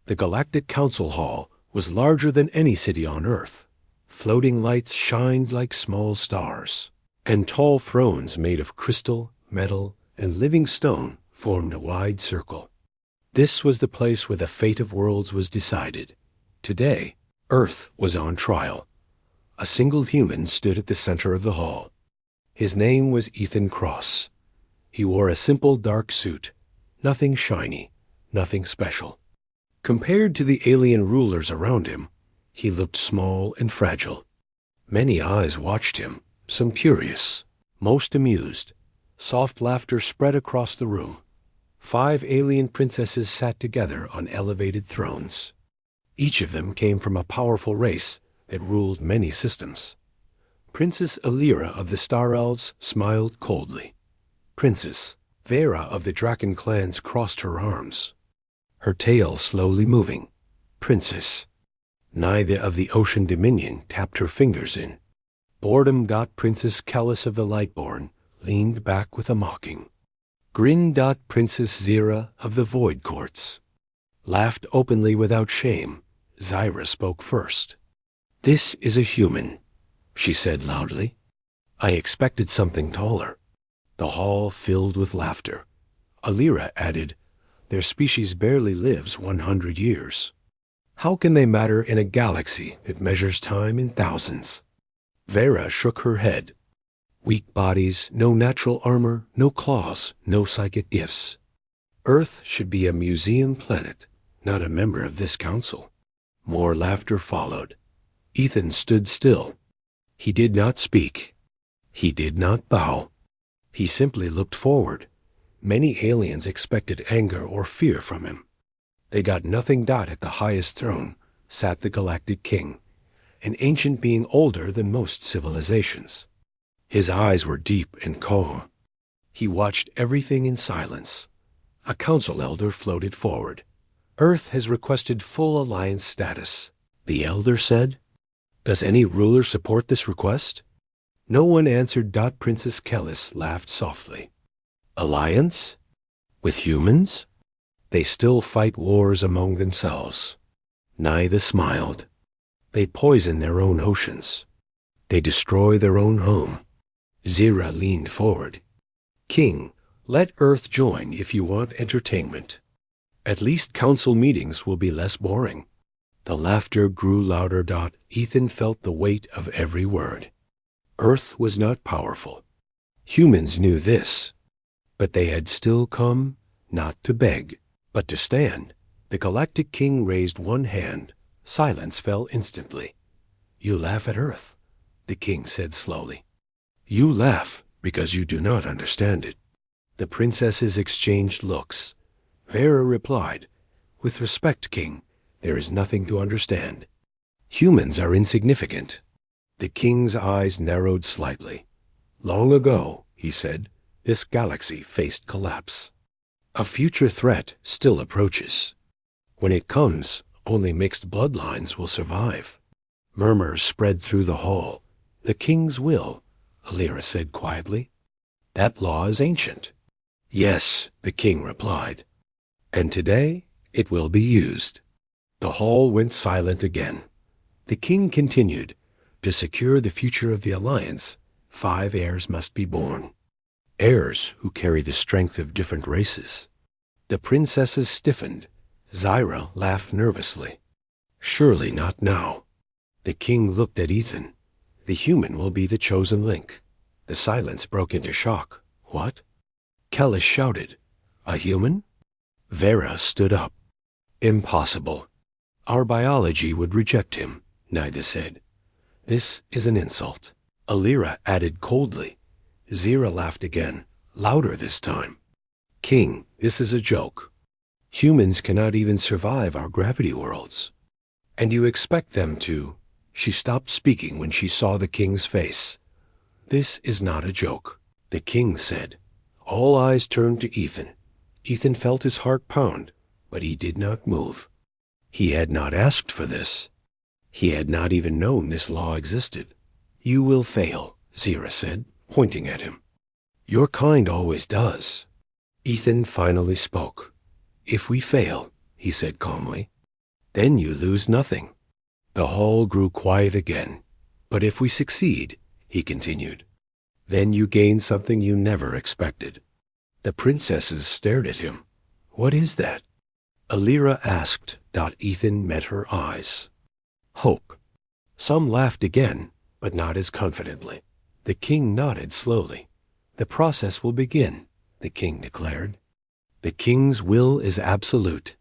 The Galactic Council Hall was larger than any city on Earth. Floating lights shined like small stars, and tall thrones made of crystal, metal, and living stone formed a wide circle. This was the place where the fate of worlds was decided. Today, Earth was on trial. A single human stood at the center of the hall. His name was Ethan Cross. He wore a simple dark suit, nothing shiny, nothing special. Compared to the alien rulers around him, he looked small and fragile. Many eyes watched him, some curious, most amused. Soft laughter spread across the room. 5 alien princesses sat together on elevated thrones. Each of them came from a powerful race that ruled many systems. Princess Alira of the Star Elves smiled coldly. Princess Vera of the Draken clans crossed her arms, her tail slowly moving. Princess Neither of the Ocean Dominion tapped her fingers in. Boredom Dot Princess Kellis of the Lightborn leaned back with a mocking. Grin Dot Princess Zira of the Void Courts laughed openly without shame. Zyra spoke first. "This is a human," she said loudly. "I expected something taller." The hall filled with laughter. Alira added, "Their species barely lives 100 years. How can they matter in a galaxy that measures time in thousands?" Vera shook her head. "Weak bodies, no natural armor, no claws, no psychic gifts. Earth should be a museum planet, not a member of this council." More laughter followed. Ethan stood still. He did not speak. He did not bow. He simply looked forward. Many aliens expected anger or fear from him. They got nothing. At the highest throne sat the Galactic King, an ancient being older than most civilizations. His eyes were deep and calm. He watched everything in silence. A council elder floated forward. "Earth has requested full alliance status," the elder said. "Does any ruler support this request?" No one answered. Princess Kellis laughed softly. "Alliance? With humans? They still fight wars among themselves." Neither smiled. "They poison their own oceans. They destroy their own home." Zira leaned forward. "King, let Earth join if you want entertainment. At least council meetings will be less boring." The laughter grew louder. Ethan felt the weight of every word. Earth was not powerful. Humans knew this. But they had still come, not to beg, but to stand. The Galactic King raised one hand. Silence fell instantly. "You laugh at Earth," the king said slowly. "You laugh because you do not understand it." The princesses exchanged looks. Vera replied, "With respect, King, there is nothing to understand. Humans are insignificant." The king's eyes narrowed slightly. "Long ago," he said, "this galaxy faced collapse. A future threat still approaches. When it comes, only mixed bloodlines will survive." Murmurs spread through the hall. "The king's will," Alira said quietly. "That law is ancient." "Yes," the king replied. "And today it will be used." The hall went silent again. The king continued, "To secure the future of the alliance, 5 heirs must be born. Heirs who carry the strength of different races." The princesses stiffened. Zyra laughed nervously. "Surely not now." The king looked at Ethan. "The human will be the chosen link." The silence broke into shock. "What?" Kellis shouted. "A human?" Vera stood up. "Impossible. Our biology would reject him," Nida said. "This is an insult." Alira added coldly. Zira laughed again, louder this time. "King, this is a joke. Humans cannot even survive our gravity worlds. And you expect them to—" She stopped speaking when she saw the king's face. "This is not a joke," the king said. All eyes turned to Ethan. Ethan felt his heart pound, but he did not move. He had not asked for this. He had not even known this law existed. "You will fail," Zira said, pointing at him. "Your kind always does." Ethan finally spoke. "If we fail," he said calmly, Then you lose nothing. The hall grew quiet again. But if we succeed, he continued, then you gain something you never expected. The princesses stared at him. What is that? Alira asked. Ethan met her eyes. Hope. Some laughed again, but not as confidently. The king nodded slowly. The process will begin, the king declared. The king's will is absolute.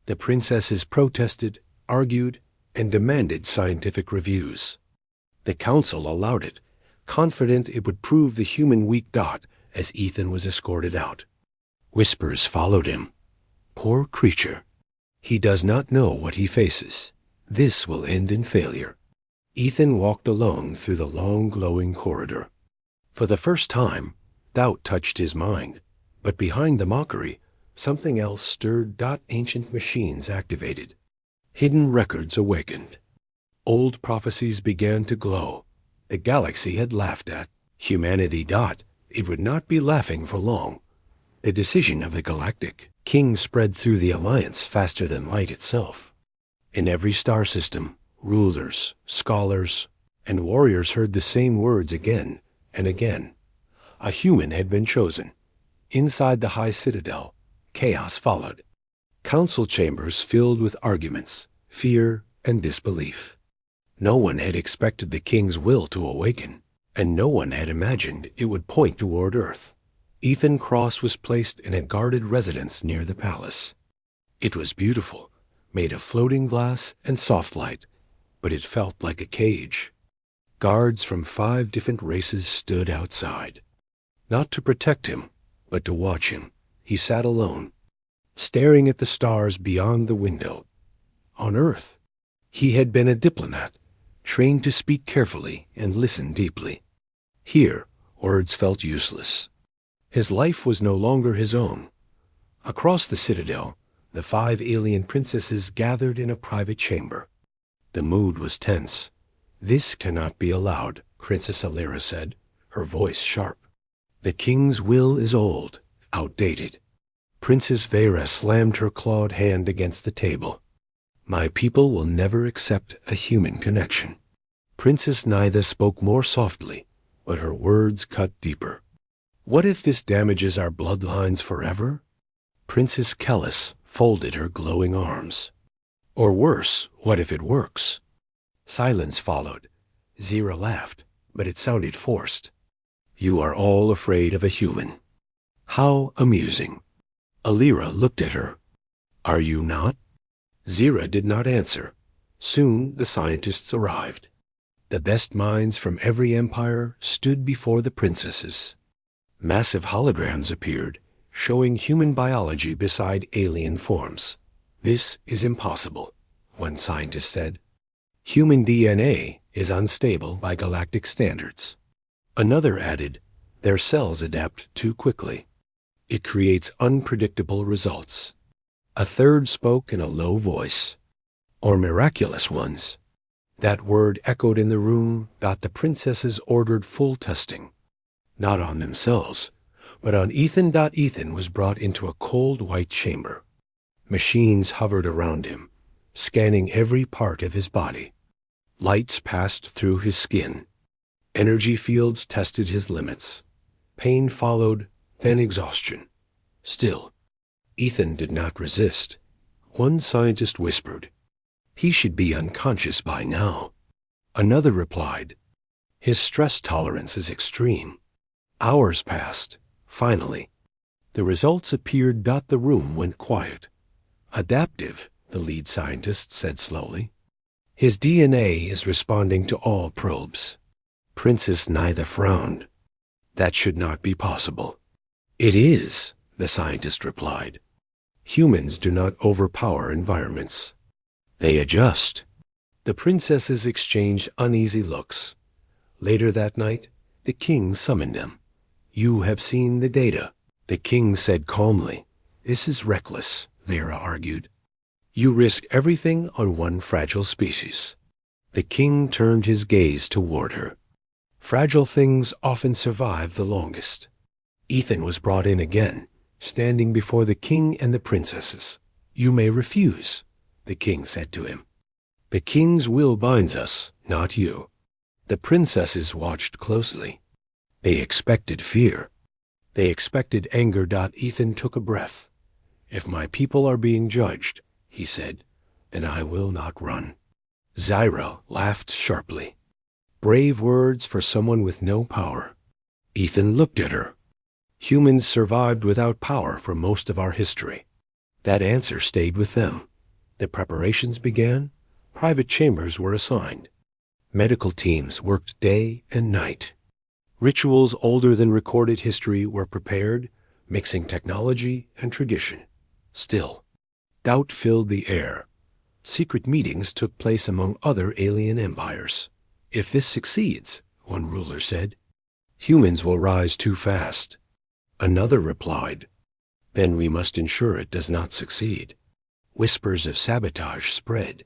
The princesses protested, argued, and demanded scientific reviews. The council allowed it, confident it would prove the human weak as Ethan was escorted out. Whispers followed him. Poor creature. He does not know what he faces. This will end in failure. Ethan walked alone through the long, glowing corridor. For the first time, doubt touched his mind, but behind the mockery, something else stirred. Ancient machines activated. Hidden records awakened. Old prophecies began to glow. The galaxy had laughed at humanity. It would not be laughing for long. The decision of the Galactic King spread through the Alliance faster than light itself. In every star system, rulers, scholars, and warriors heard the same words again and again. A human had been chosen. Inside the high citadel, chaos followed. Council chambers filled with arguments, fear, and disbelief. No one had expected the king's will to awaken, and no one had imagined it would point toward Earth. Ethan Cross was placed in a guarded residence near the palace. It was beautiful, made of floating glass and soft light, but it felt like a cage. Guards from 5 different races stood outside. Not to protect him, but to watch him. He sat alone, staring at the stars beyond the window. On Earth, he had been a diplomat, trained to speak carefully and listen deeply. Here, words felt useless. His life was no longer his own. Across the citadel, the 5 alien princesses gathered in a private chamber. The mood was tense. This cannot be allowed, Princess Alira said, her voice sharp. The king's will is old, outdated. Princess Vera slammed her clawed hand against the table. My people will never accept a human connection. Princess Nitha spoke more softly, but her words cut deeper. What if this damages our bloodlines forever? Princess Kellis folded her glowing arms. Or worse, what if it works? Silence followed. Zira laughed, but it sounded forced. You are all afraid of a human. How amusing. Alira looked at her. Are you not? Zira did not answer. Soon the scientists arrived. The best minds from every empire stood before the princesses. Massive holograms appeared, showing human biology beside alien forms. This is impossible, one scientist said. Human DNA is unstable by galactic standards. Another added, their cells adapt too quickly. It creates unpredictable results. A third spoke in a low voice. Or miraculous ones. That word echoed in the room. The princesses ordered full testing. Not on themselves, but on Ethan. Ethan was brought into a cold white chamber. Machines hovered around him, scanning every part of his body. Lights passed through his skin. Energy fields tested his limits. Pain followed, then exhaustion. Still, Ethan did not resist. One scientist whispered, he should be unconscious by now. Another replied, his stress tolerance is extreme. Hours passed. Finally, the results appeared. The room went quiet. Adaptive, the lead scientist said slowly. His DNA is responding to all probes. Princess Nitha frowned. That should not be possible. It is, the scientist replied. Humans do not overpower environments. They adjust. The princesses exchanged uneasy looks. Later that night, the king summoned them. You have seen the data, the king said calmly. This is reckless, Vera argued. You risk everything on one fragile species. The king turned his gaze toward her. Fragile things often survive the longest. Ethan was brought in again, standing before the king and the princesses. You may refuse. the king said to him. The king's will binds us, not you. The princesses watched closely. They expected fear. They expected anger. Ethan took a breath. If my people are being judged, he said, then I will not run. Zyra laughed sharply. Brave words for someone with no power. Ethan looked at her. Humans survived without power for most of our history. That answer stayed with them. The preparations began. Private chambers were assigned. Medical teams worked day and night. Rituals older than recorded history were prepared, mixing technology and tradition. Still, doubt filled the air. Secret meetings took place among other alien empires. If this succeeds, one ruler said, humans will rise too fast. Another replied, then we must ensure it does not succeed. Whispers of sabotage spread.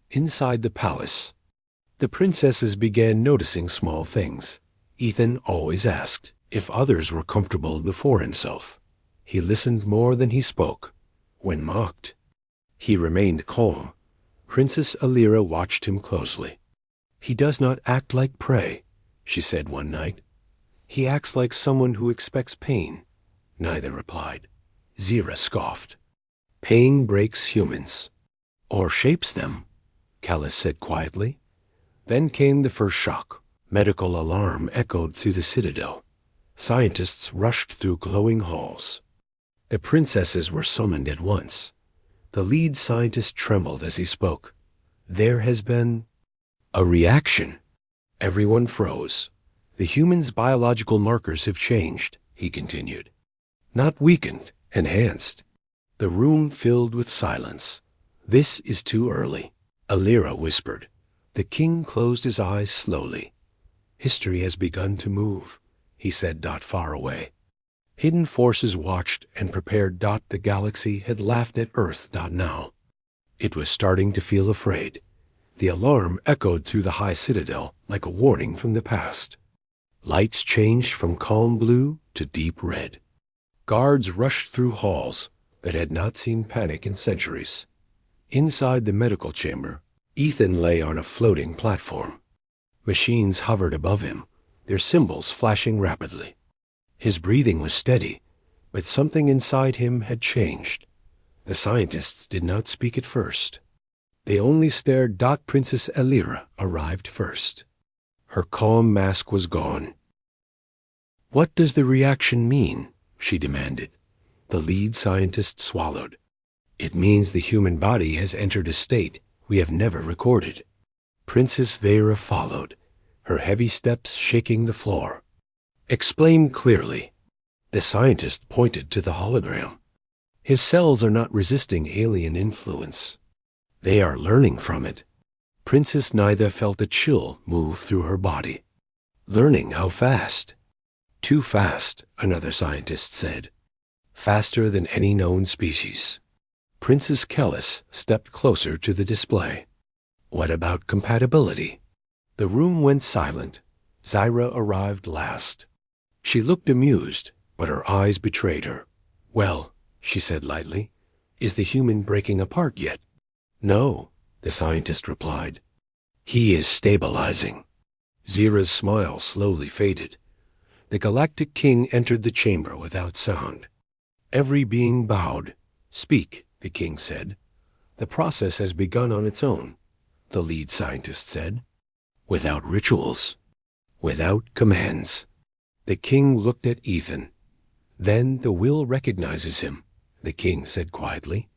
Inside the palace, the princesses began noticing small things. Ethan always asked if others were comfortable before himself. He listened more than he spoke. When mocked, he remained calm. Princess Alira watched him closely. He does not act like prey, she said one night. He acts like someone who expects pain. Neither replied. Zyra scoffed. Pain breaks humans, or shapes them, Callus said quietly. Then came the first shock. Medical alarm echoed through the citadel. Scientists rushed through glowing halls. The princesses were summoned at once. The lead scientist trembled as he spoke. There has been a reaction. Everyone froze. The human's biological markers have changed, he continued. Not weakened, enhanced. The room filled with silence. This is too early, Alira whispered. The king closed his eyes slowly. History has begun to move, he said. Far away. Hidden forces watched and prepared. The galaxy had laughed at Earth. Now it was starting to feel afraid. The alarm echoed through the high citadel like a warning from the past. Lights changed from calm blue to deep red. Guards rushed through halls that had not seen panic in centuries. Inside the medical chamber, Ethan lay on a floating platform. Machines hovered above him, their symbols flashing rapidly. His breathing was steady, but something inside him had changed. The scientists did not speak at first. They only stared. Princess Alira arrived first. Her calm mask was gone. What does the reaction mean? She demanded. The lead scientist swallowed. It means the human body has entered a state we have never recorded. Princess Vera followed, her heavy steps shaking the floor. Explain clearly. The scientist pointed to the hologram. His cells are not resisting alien influence. They are learning from it. Princess Nida felt a chill move through her body. Learning how fast? Too fast, another scientist said. Faster than any known species. Princess Callus stepped closer to the display. What about compatibility? The room went silent. Zyra arrived last. She looked amused, but her eyes betrayed her. Well, she said lightly, is the human breaking apart yet? No, the scientist replied. He is stabilizing. Zyra's smile slowly faded. The Galactic King entered the chamber without sound. Every being bowed. Speak, the king said. The process has begun on its own, the lead scientist said. Without rituals. Without commands. The king looked at Ethan. Then the will recognizes him, the king said quietly.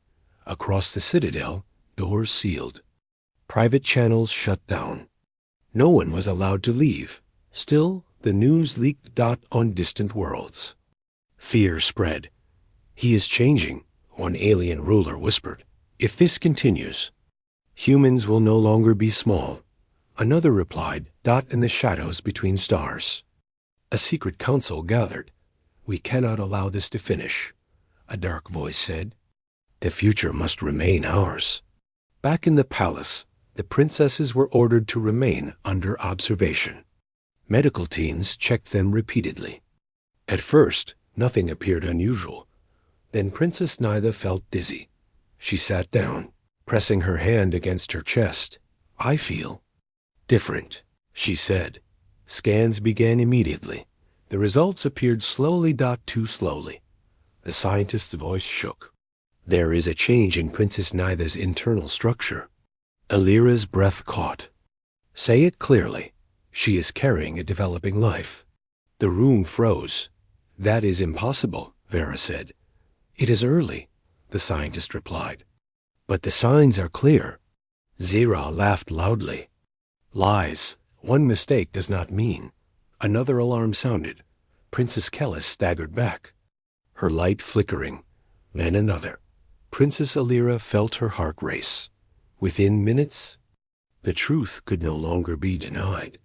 Across the citadel, doors sealed. Private channels shut down. No one was allowed to leave. Still, the news leaked. On distant worlds. Fear spread. He is changing, one alien ruler whispered. If this continues, humans will no longer be small. Another replied. In the shadows between stars. A secret council gathered. We cannot allow this to finish, a dark voice said. The future must remain ours. Back in the palace, the princesses were ordered to remain under observation. Medical teams checked them repeatedly. At first, nothing appeared unusual. Then Princess Nida felt dizzy. She sat down. pressing her hand against her chest. "I feel different," she said. Scans began immediately. The results appeared slowly, too slowly. The scientist's voice shook. "There is a change in Princess Nitha's internal structure." Alira's breath caught. "Say it clearly. She is carrying a developing life." The room froze. "That is impossible," Vera said. "It is early," the scientist replied. "But the signs are clear." Zira laughed loudly. "Lies. One mistake does not mean." Another alarm sounded. Princess Kellis staggered back, her light flickering. Then another. Princess Alira felt her heart race. Within minutes, the truth could no longer be denied.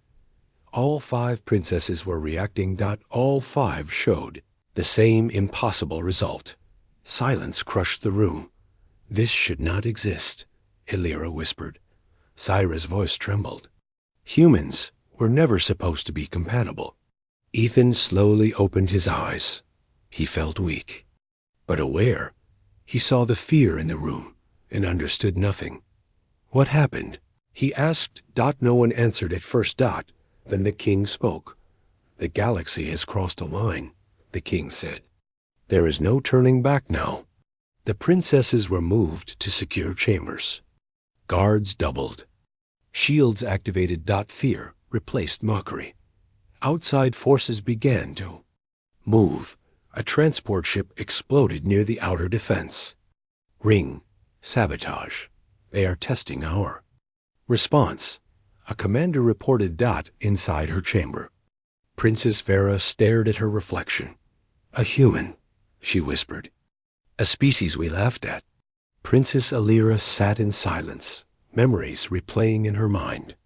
All 5 princesses were reacting. All 5 showed the same impossible result. Silence crushed the room. "This should not exist," Alira whispered. Zyra's voice trembled. "Humans were never supposed to be compatible." Ethan slowly opened his eyes. He felt weak, but aware. He saw the fear in the room and understood nothing. "What happened?" he asked. No one answered at first. Then the king spoke. "The galaxy has crossed a line," the king said. "There is no turning back now." The princesses were moved to secure chambers. Guards doubled. Shields activated. Fear replaced mockery. Outside forces began to move. A transport ship exploded near the outer defense. Ring. Sabotage. They are testing our response. A commander reported. Inside her chamber. Princess Vera stared at her reflection. "A human," she whispered. "A species we laughed at." Princess Alira sat in silence, memories replaying in her mind.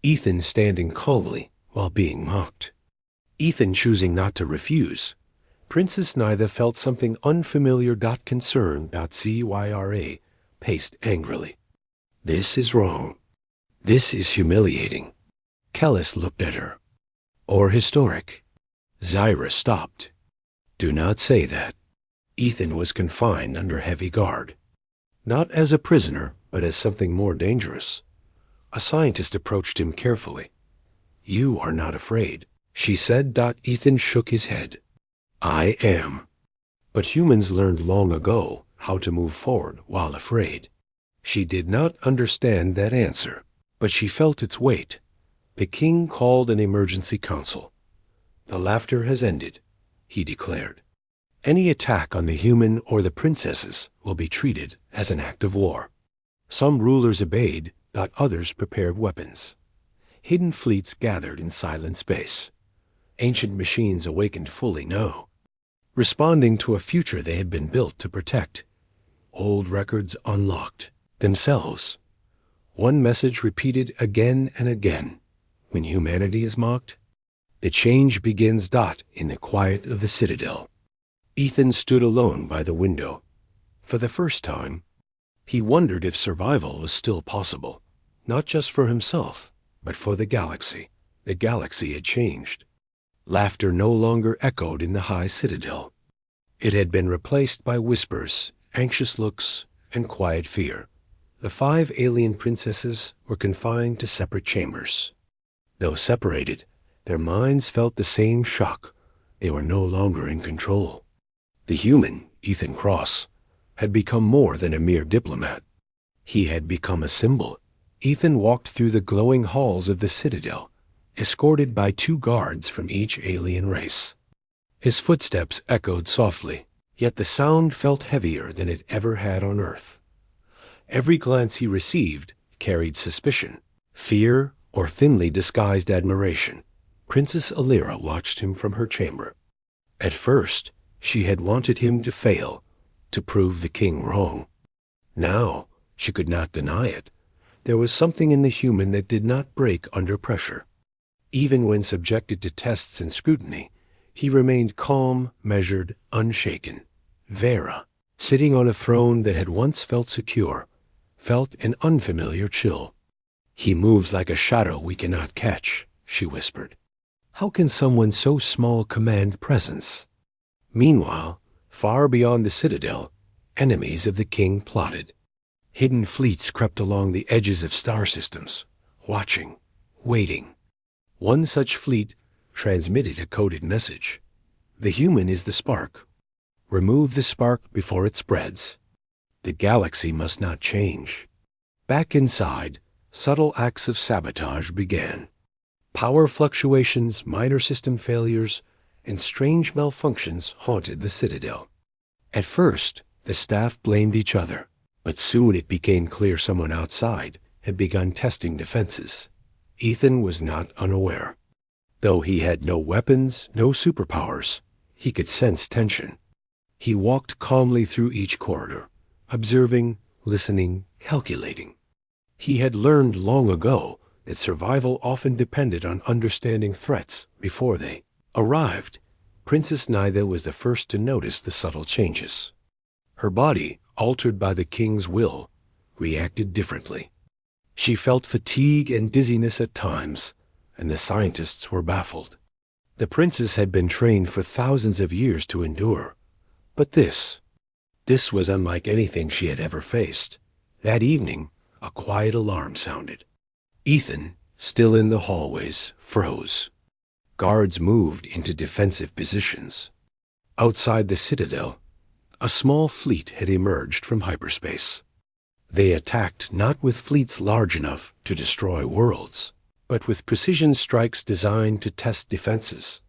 Ethan standing calmly while being mocked. Ethan choosing not to refuse. Princess Nitha felt something unfamiliar. Concern. Zyra paced angrily. "This is wrong. This is humiliating." Kellis looked at her. "Or historic." Zyra stopped. "Do not say that." Ethan was confined under heavy guard. Not as a prisoner, but as something more dangerous. A scientist approached him carefully. "You are not afraid," she said. Ethan shook his head. "I am." But humans learned long ago how to move forward while afraid. She did not understand that answer, but she felt its weight. The king called an emergency council. "The laughter has ended," he declared. "Any attack on the human or the princesses will be treated as an act of war." Some rulers obeyed, others prepared weapons. Hidden fleets gathered in silent space. Ancient machines awakened fully now, responding to a future they had been built to protect. Old records unlocked themselves. One message repeated again and again. When humanity is mocked, the change begins. In the quiet of the citadel, Ethan stood alone by the window. For the first time, he wondered if survival was still possible, not just for himself, but for the galaxy. The galaxy had changed. Laughter no longer echoed in the high citadel. It had been replaced by whispers, anxious looks, and quiet fear. The 5 alien princesses were confined to separate chambers. Though separated, their minds felt the same shock. They were no longer in control. The human, Ethan Cross, had become more than a mere diplomat. He had become a symbol. Ethan walked through the glowing halls of the citadel, escorted by 2 guards from each alien race. His footsteps echoed softly, yet the sound felt heavier than it ever had on Earth. Every glance he received carried suspicion, fear, or thinly disguised admiration. Princess Alira watched him from her chamber. At first, she had wanted him to fail, to prove the king wrong. Now, she could not deny it. There was something in the human that did not break under pressure. Even when subjected to tests and scrutiny, he remained calm, measured, unshaken. Vera, sitting on a throne that had once felt secure, felt an unfamiliar chill. "He moves like a shadow we cannot catch," she whispered. "How can someone so small command presence?" Meanwhile, far beyond the citadel, enemies of the king plotted. Hidden fleets crept along the edges of star systems, watching, waiting. One such fleet transmitted a coded message. The human is the spark. Remove the spark before it spreads. The galaxy must not change. Back inside, subtle acts of sabotage began. Power fluctuations, minor system failures, and strange malfunctions haunted the Citadel. At first, the staff blamed each other, but soon it became clear someone outside had begun testing defenses. Ethan was not unaware. Though he had no weapons, no superpowers, he could sense tension. He walked calmly through each corridor, observing, listening, calculating. He had learned long ago that survival often depended on understanding threats before they arrived. Princess Nida was the first to notice the subtle changes. Her body, altered by the king's will, reacted differently. She felt fatigue and dizziness at times, and the scientists were baffled. The princess had been trained for thousands of years to endure, but this was unlike anything she had ever faced. That evening, a quiet alarm sounded. Ethan, still in the hallways, froze. Guards moved into defensive positions. Outside the Citadel, a small fleet had emerged from hyperspace. They attacked not with fleets large enough to destroy worlds, but with precision strikes designed to test defenses.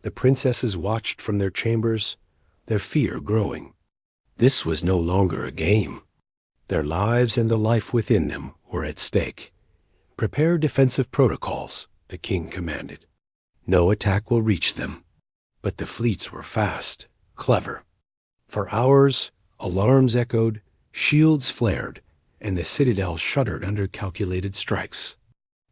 The princesses watched from their chambers, their fear growing. This was no longer a game. Their lives and the life within them were at stake. Prepare defensive protocols, the king commanded. No attack will reach them. But the fleets were fast, clever. For hours, alarms echoed, shields flared, and the Citadel shuddered under calculated strikes.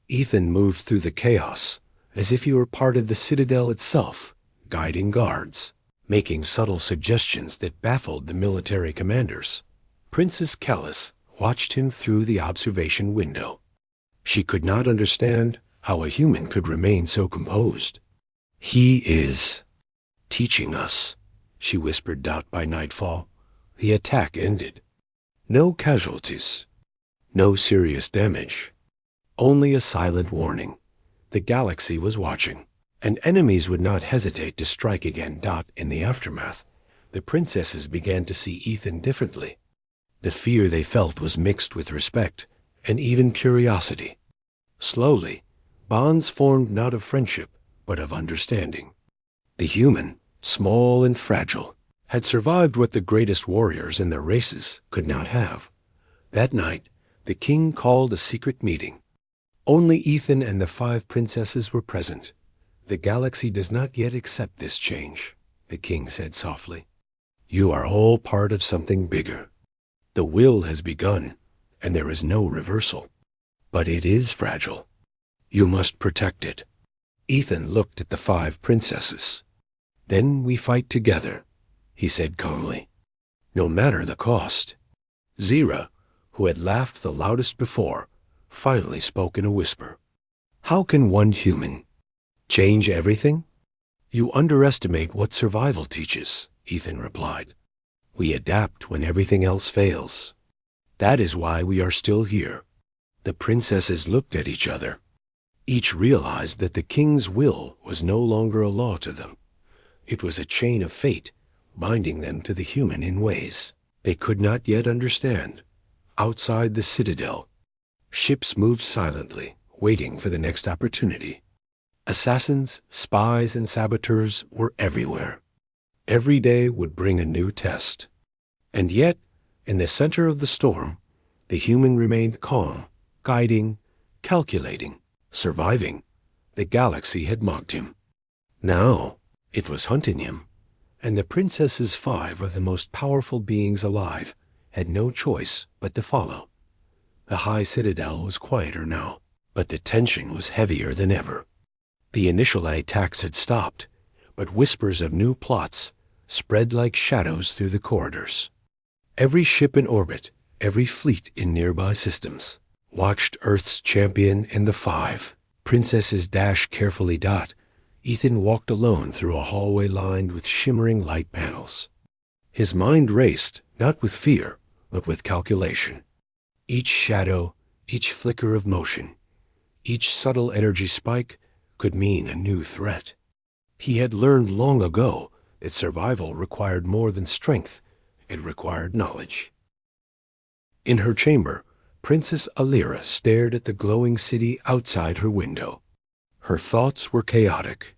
Ethan moved through the chaos as if he were part of the Citadel itself, guiding guards, making subtle suggestions that baffled the military commanders. Princess Callis watched him through the observation window. She could not understand how a human could remain so composed. "He is teaching us," she whispered by nightfall. The attack ended. No casualties. No serious damage. Only a silent warning. The galaxy was watching, and enemies would not hesitate to strike again. In the aftermath, the princesses began to see Ethan differently. The fear they felt was mixed with respect and even curiosity. Slowly, bonds formed not of friendship, but of understanding. The human, small and fragile, had survived what the greatest warriors in their races could not have. That night, the king called a secret meeting. Only Ethan and the 5 princesses were present. "The galaxy does not yet accept this change," the king said softly. "You are all part of something bigger. The will has begun, and there is no reversal. But it is fragile. You must protect it." Ethan looked at the 5 princesses. "Then we fight together," he said calmly. "No matter the cost." Zira, who had laughed the loudest before, finally spoke in a whisper. "How can one human change everything?" "You underestimate what survival teaches," Ethan replied. "We adapt when everything else fails. That is why we are still here." The princesses looked at each other. Each realized that the king's will was no longer a law to them. It was a chain of fate, binding them to the human in ways they could not yet understand. Outside the Citadel, ships moved silently, waiting for the next opportunity. Assassins, spies, and saboteurs were everywhere. Every day would bring a new test. And yet, in the center of the storm, the human remained calm, guiding, calculating, surviving. The galaxy had mocked him. Now, it was hunting him. And the princesses 5 of the most powerful beings alive had no choice but to follow. The high Citadel was quieter now, but the tension was heavier than ever. The initial attacks had stopped, but whispers of new plots spread like shadows through the corridors. Every ship in orbit, every fleet in nearby systems, watched Earth's champion and the 5 princesses dash carefully. Ethan walked alone through a hallway lined with shimmering light panels. His mind raced, not with fear, but with calculation. Each shadow, each flicker of motion, each subtle energy spike could mean a new threat. He had learned long ago that survival required more than strength, it required knowledge. In her chamber, Princess Alira stared at the glowing city outside her window. Her thoughts were chaotic.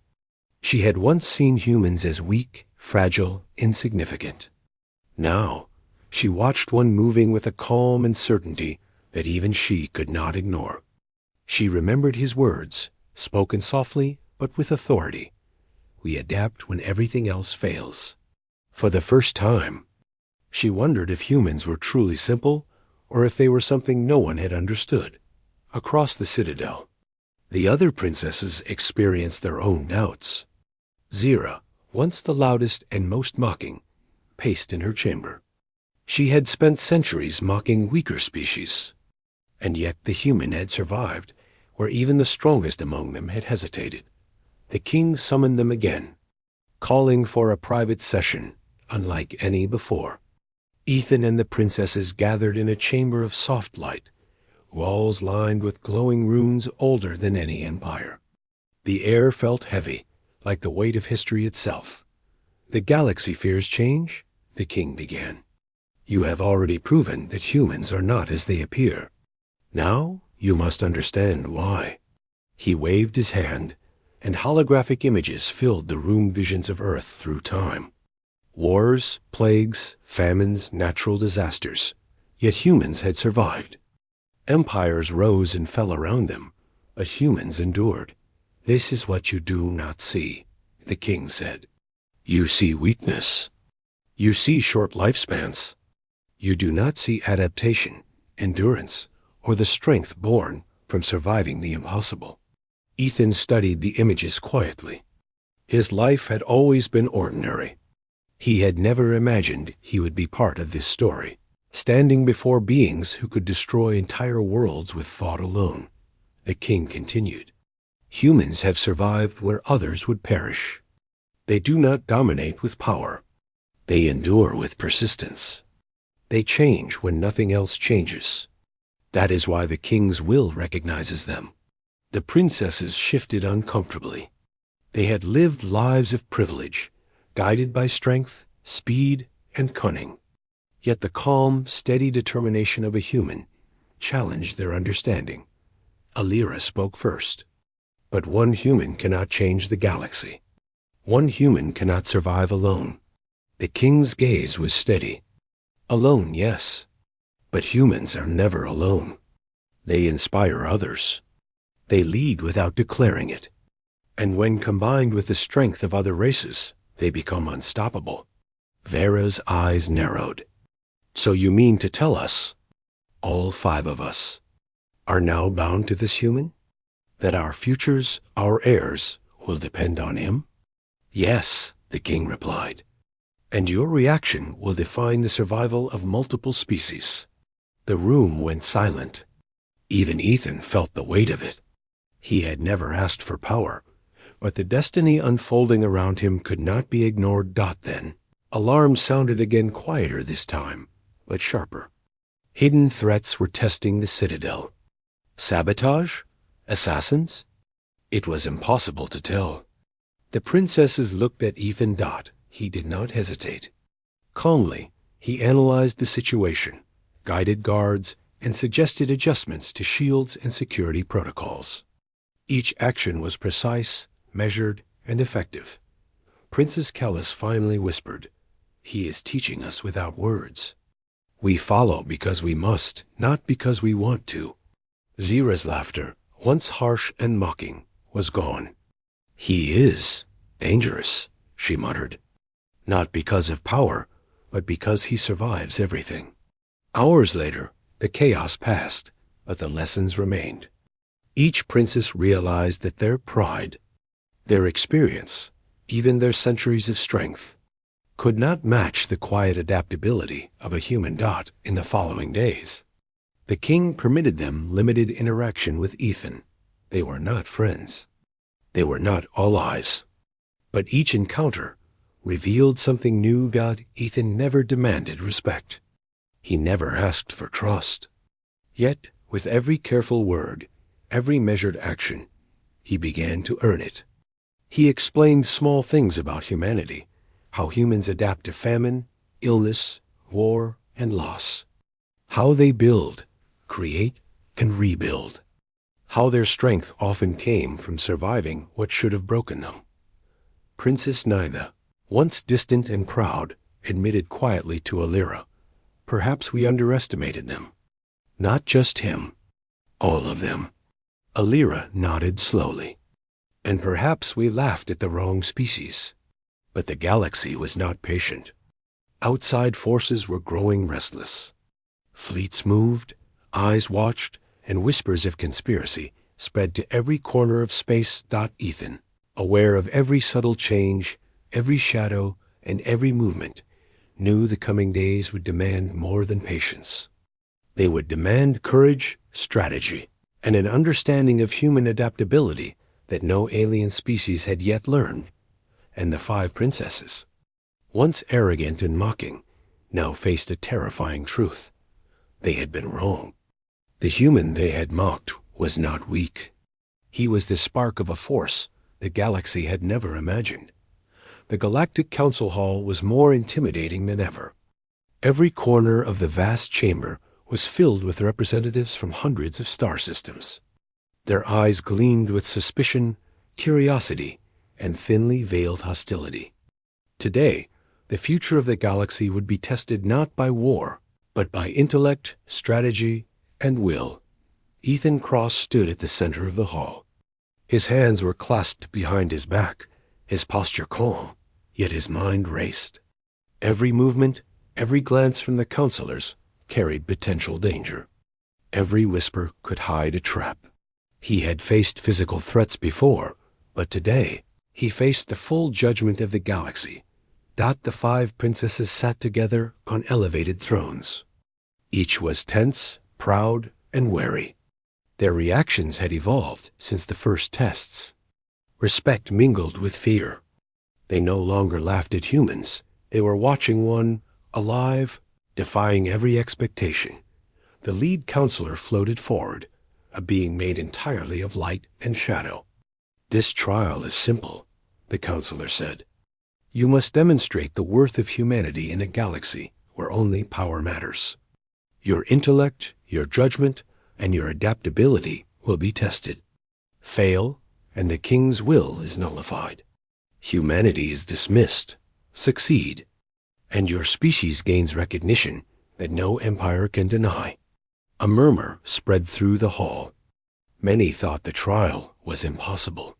She had once seen humans as weak, fragile, insignificant. Now, she watched one moving with a calm and certainty that even she could not ignore. She remembered his words, spoken softly but with authority. We adapt when everything else fails. For the first time, she wondered if humans were truly simple or if they were something no one had understood. Across the citadel, the other princesses experienced their own doubts. Zira, once the loudest and most mocking, paced in her chamber. She had spent centuries mocking weaker species, and yet the human had survived where even the strongest among them had hesitated. The king summoned them again, calling for a private session unlike any before. Ethan and the princesses gathered in a chamber of soft light, walls lined with glowing runes older than any empire. The air felt heavy, like the weight of history itself. The galaxy fears change, the king began. You have already proven that humans are not as they appear. Now you must understand why. He waved his hand, and holographic images filled the room visions of Earth through time. Wars, plagues, famines, natural disasters. Yet humans had survived. Empires rose and fell around them, but humans endured. This is what you do not see, the king said. You see weakness. You see short lifespans. You do not see adaptation, endurance, or the strength born from surviving the impossible. Ethan studied the images quietly. His life had always been ordinary. He had never imagined he would be part of this story, standing before beings who could destroy entire worlds with thought alone. The king continued. Humans have survived where others would perish. They do not dominate with power. They endure with persistence. They change when nothing else changes. That is why the king's will recognizes them. The princesses shifted uncomfortably. They had lived lives of privilege, guided by strength, speed, and cunning. Yet the calm, steady determination of a human challenged their understanding. Alira spoke first. But one human cannot change the galaxy. One human cannot survive alone. The king's gaze was steady. Alone, yes, but humans are never alone. They inspire others. They lead without declaring it. And when combined with the strength of other races, they become unstoppable. Vera's eyes narrowed. So you mean to tell us, all 5 of us, are now bound to this human? That our futures, our heirs, will depend on him? Yes, the king replied. And your reaction will define the survival of multiple species. The room went silent. Even Ethan felt the weight of it. He had never asked for power, but the destiny unfolding around him could not be ignored. Then, alarms sounded again, quieter this time, but sharper. Hidden threats were testing the citadel. Sabotage? Assassins? It was impossible to tell. The princesses looked at Ethan. He did not hesitate. Calmly, he analyzed the situation, guided guards, and suggested adjustments to shields and security protocols. Each action was precise, measured, and effective. Princess Callis finally whispered, "He is teaching us without words. We follow because we must, not because we want to." Zira's laughter, once harsh and mocking, was gone. "He is dangerous," she muttered. "Not because of power, but because he survives everything." Hours later, the chaos passed, but the lessons remained. Each princess realized that their pride, their experience, even their centuries of strength, could not match the quiet adaptability of a human. In the following days, the king permitted them limited interaction with Ethan. They were not friends. They were not allies. But each encounter revealed something new. Ethan never demanded respect. He never asked for trust. Yet, with every careful word, every measured action, he began to earn it. He explained small things about humanity, how humans adapt to famine, illness, war, and loss, how they build, create, and rebuild, how their strength often came from surviving what should have broken them. Princess Nytha, once distant and proud, admitted quietly to Alira, "Perhaps we underestimated them." Not just him, all of them. Alira nodded slowly. "And perhaps we laughed at the wrong species." But the galaxy was not patient. Outside forces were growing restless. Fleets moved, eyes watched, and whispers of conspiracy spread to every corner of space. Ethan, aware of every subtle change, every shadow, and every movement, knew the coming days would demand more than patience. They would demand courage, strategy, and an understanding of human adaptability that no alien species had yet learned. And the five princesses, once arrogant and mocking, now faced a terrifying truth. They had been wrong. The human they had mocked was not weak. He was the spark of a force the galaxy had never imagined. The Galactic Council Hall was more intimidating than ever. Every corner of the vast chamber was filled with representatives from hundreds of star systems. Their eyes gleamed with suspicion, curiosity, and thinly veiled hostility. Today, the future of the galaxy would be tested not by war, but by intellect, strategy, and will. Ethan Cross stood at the center of the hall. His hands were clasped behind his back, his posture calm, yet his mind raced. Every movement, every glance from the counselors carried potential danger. Every whisper could hide a trap. He had faced physical threats before, but today he faced the full judgment of the galaxy. The five princesses sat together on elevated thrones. Each was tense, proud, and wary. Their reactions had evolved since the first tests. Respect mingled with fear. They no longer laughed at humans. They were watching one, alive, defying every expectation. The lead counselor floated forward, a being made entirely of light and shadow. "This trial is simple," the counselor said. "You must demonstrate the worth of humanity in a galaxy where only power matters. Your intellect, your judgment, and your adaptability will be tested. Fail, and the king's will is nullified. Humanity is dismissed. Succeed, and your species gains recognition that no empire can deny." A murmur spread through the hall. Many thought the trial was impossible.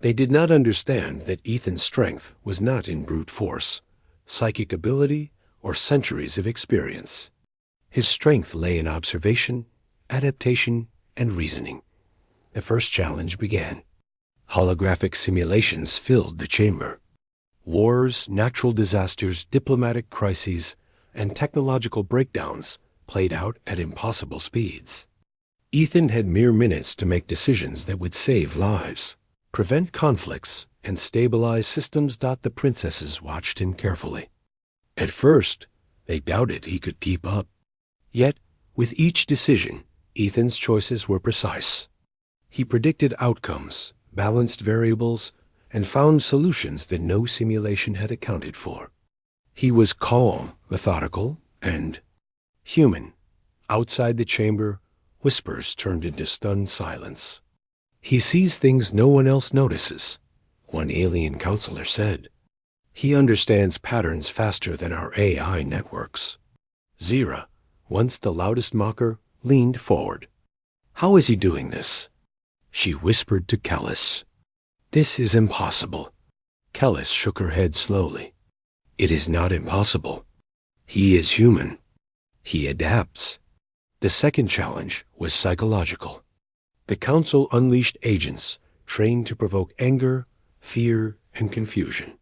They did not understand that Ethan's strength was not in brute force, psychic ability, or centuries of experience. His strength lay in observation, adaptation, and reasoning. The first challenge began. Holographic simulations filled the chamber. Wars, natural disasters, diplomatic crises, and technological breakdowns played out at impossible speeds. Ethan had mere minutes to make decisions that would save lives, prevent conflicts, and stabilize systems. The princesses watched him carefully. At first, they doubted he could keep up. Yet, with each decision, Ethan's choices were precise. He predicted outcomes, balanced variables, and found solutions that no simulation had accounted for. He was calm, methodical, and human. Outside the chamber, whispers turned into stunned silence. "He sees things no one else notices," one alien counselor said. "He understands patterns faster than our AI networks." Zira, once the loudest mocker, leaned forward. "How is he doing this?" She whispered to Kellis. "This is impossible." Kellis shook her head slowly. "It is not impossible. He is human. He adapts." The second challenge was psychological. The council unleashed agents trained to provoke anger, fear, and confusion.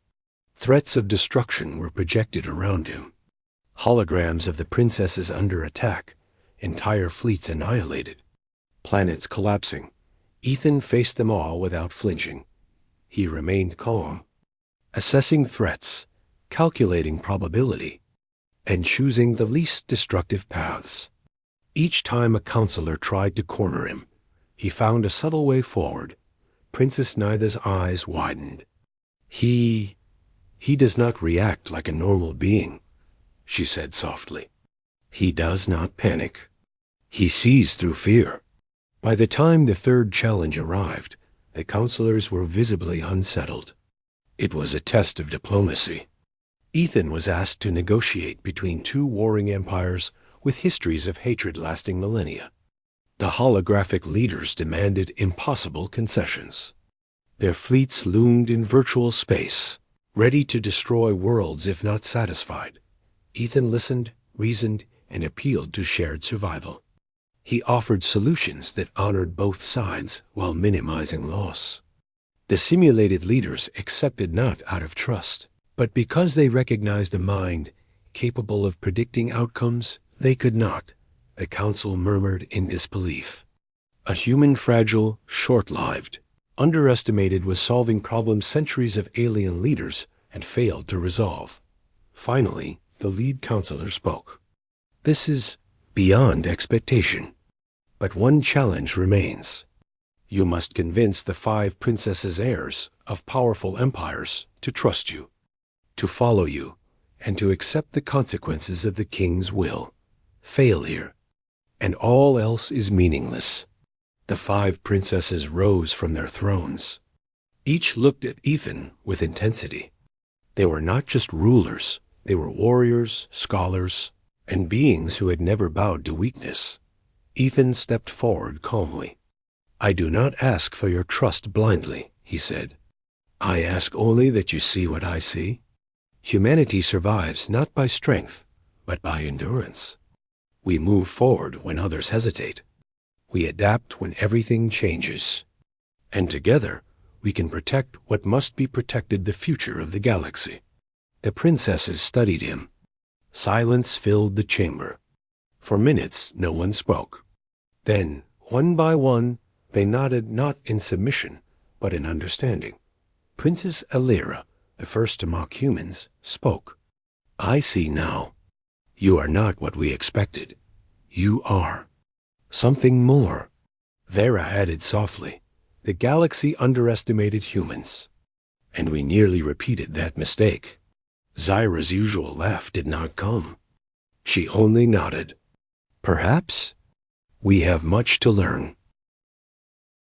Threats of destruction were projected around him. Holograms of the princesses under attack, entire fleets annihilated, planets collapsing. Ethan faced them all without flinching. He remained calm, assessing threats, calculating probability, and choosing the least destructive paths. Each time a counselor tried to corner him, he found a subtle way forward. Princess Naida's eyes widened. He does not react like a normal being, she said softly. He does not panic. He sees through fear. By the time the third challenge arrived, the counselors were visibly unsettled. It was a test of diplomacy. Ethan was asked to negotiate between two warring empires with histories of hatred lasting millennia. The holographic leaders demanded impossible concessions. Their fleets loomed in virtual space, ready to destroy worlds if not satisfied. Ethan listened, reasoned, and appealed to shared survival. He offered solutions that honored both sides while minimizing loss. The simulated leaders accepted not out of trust, but because they recognized a mind capable of predicting outcomes they could not. The council murmured in disbelief. A human fragile, short-lived, underestimated was solving problems centuries of alien leaders had failed to resolve. Finally, the lead counselor spoke. This is beyond expectation. But one challenge remains. You must convince the 5 princesses' heirs of powerful empires to trust you, to follow you, and to accept the consequences of the king's will. Fail here, and all else is meaningless. The 5 princesses rose from their thrones. Each looked at Ethan with intensity. They were not just rulers, they were warriors, scholars, and beings who had never bowed to weakness. Ethan stepped forward calmly. I do not ask for your trust blindly, he said. I ask only that you see what I see. Humanity survives not by strength, but by endurance. We move forward when others hesitate. We adapt when everything changes. And together, we can protect what must be protected, the future of the galaxy. The princesses studied him. Silence filled the chamber. For minutes, no one spoke. Then, one by one, they nodded not in submission, but in understanding. Princess Alira, the first to mock humans, spoke. I see now. You are not what we expected. You are something more. Vera added softly. The galaxy underestimated humans, and we nearly repeated that mistake. Zyra's usual laugh did not come. She only nodded. Perhaps we have much to learn.